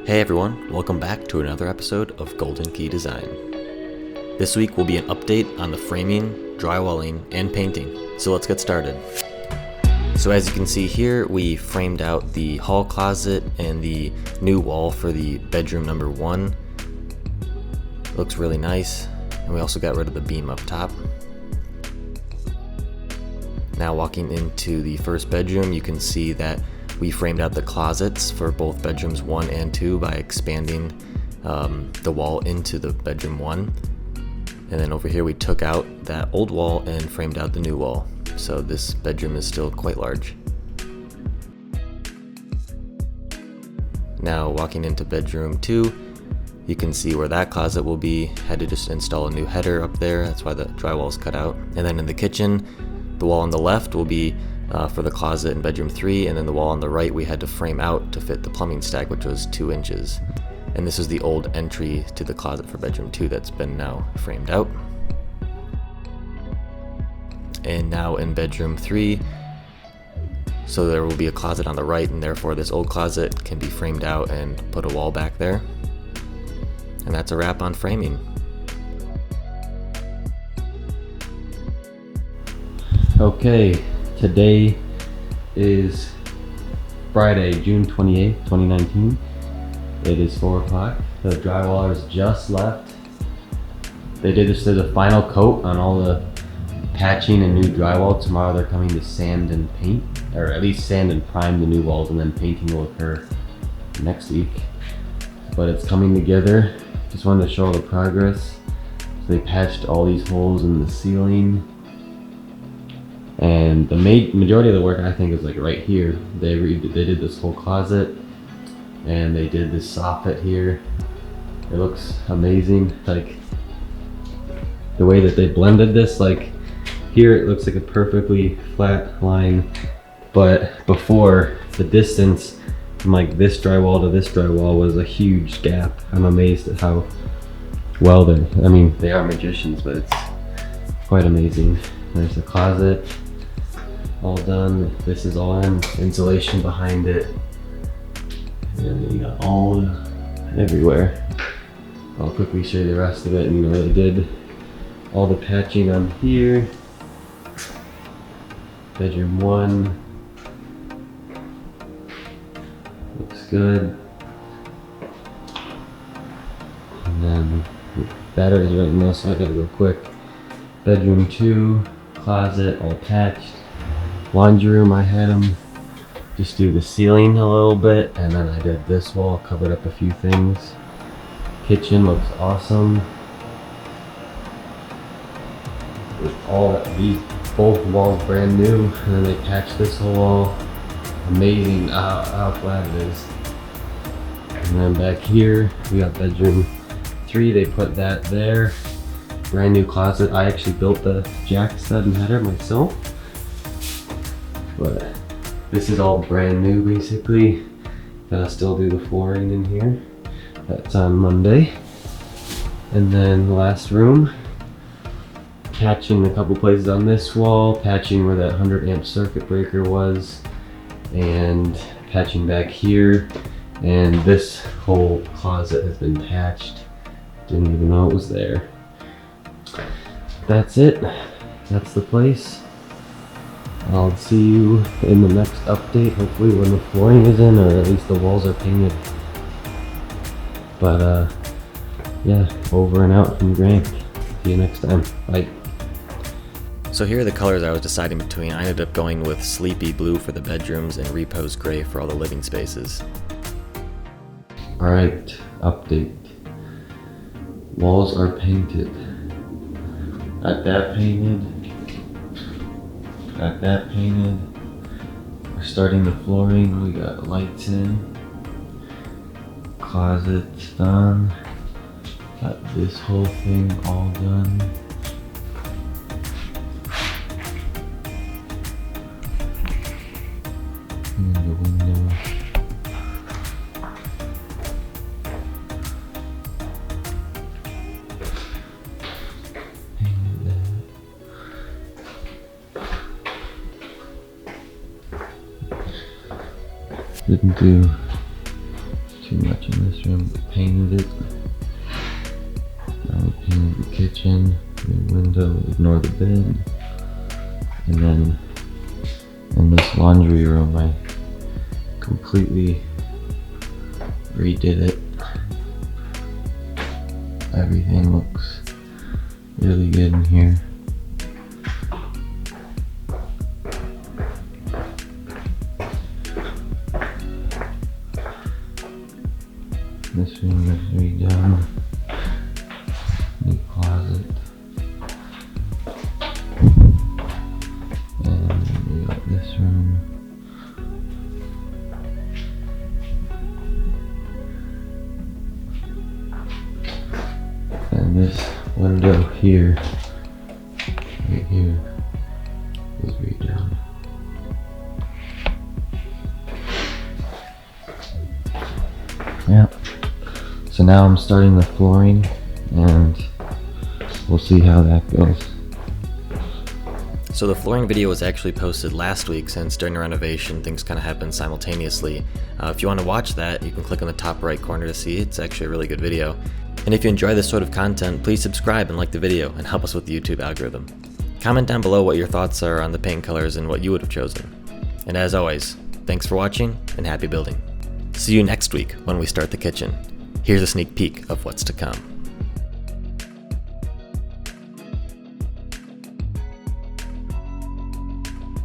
Hey everyone, welcome back to another episode of Golden Key Design. This week will be an update on the framing, drywalling, and painting, so let's get started. So as you can see here, we framed out the hall closet and the new wall for the bedroom number 1. Looks really nice, and we also got rid of the beam up top. Now walking into the first bedroom, you can see that we framed out the closets for both bedrooms 1 and 2 by expanding the wall into the bedroom 1. And then over here we took out that old wall and framed out the new wall. So this bedroom is still quite large. Now walking into bedroom 2, you can see where that closet will be. Had to just install a new header up there, that's why the drywall is cut out. And then in the kitchen, the wall on the left will be for the closet in bedroom 3, and then the wall on the right we had to frame out to fit the plumbing stack, which was 2 inches. And this is the old entry to the closet for bedroom 2 that's been now framed out. And now in bedroom 3, so there will be a closet on the right, and therefore this old closet can be framed out and put a wall back there. And that's a wrap on framing. Okay, today is Friday, June 28th, 2019. It is 4 o'clock. The drywallers just left. They did the final coat on all the patching and new drywall. Tomorrow they're coming to sand and paint, or at least sand and prime the new walls, and then painting will occur next week. But it's coming together. Just wanted to show the progress. So they patched all these holes in the ceiling. And the majority of the work, I think, is like right here. They did this whole closet, and they did this soffit here. It looks amazing. Like the way that they blended this, like here it looks like a perfectly flat line, but before, the distance from like this drywall to this drywall was a huge gap. I'm amazed at how well they are magicians, but it's quite amazing. There's the closet. All done. This is all in insulation behind it, and you got all everywhere. I'll quickly show you the rest of it. And they did all the patching on here. Bedroom 1 looks good, and then the batteries right now, so I gotta go quick. Bedroom 2, closet all patched. Laundry room, I had them just do the ceiling a little bit, and then I did this wall, covered up a few things. Kitchen looks awesome. Both walls brand new, and then they patched this whole wall. Amazing how flat it is. And then back here we got bedroom 3. They put that there. Brand new closet. I actually built the jack stud and header myself. But this is all brand new basically. Gotta still do the flooring in here. That's on Monday. And then the last room, patching a couple places on this wall, patching where that 100 amp circuit breaker was, and patching back here. And this whole closet has been patched. Didn't even know it was there. That's it. That's the place. I'll see you in the next update, hopefully when the flooring is in, or at least the walls are painted. But yeah, over and out from Grant. See you next time. Bye. So here are the colors I was deciding between. I ended up going with sleepy blue for the bedrooms and repose gray for all the living spaces. Alright, update. Walls are painted. Got that painted. Got that painted. We're starting the flooring. We got lights in. Closet's done. Got this whole thing all done. And the window. Painted that. Didn't do too much in this bedroom, painted it. Now we painted the kitchen, the window, ignore the bed. And then in this laundry room, I completely redid it. Everything looks really good in here. This room is redone. New closet. And we got this room. And this window here, right here, is redone. Yeah. So now I'm starting the flooring, and we'll see how that goes. So the flooring video was actually posted last week, since during the renovation things kind of happened simultaneously. If you want to watch that, you can click on the top right corner to see. It's actually a really good video. And if you enjoy this sort of content, please subscribe and like the video and help us with the YouTube algorithm. Comment down below what your thoughts are on the paint colors and what you would have chosen. And as always, thanks for watching and happy building. See you next week when we start the kitchen. Here's a sneak peek of what's to come.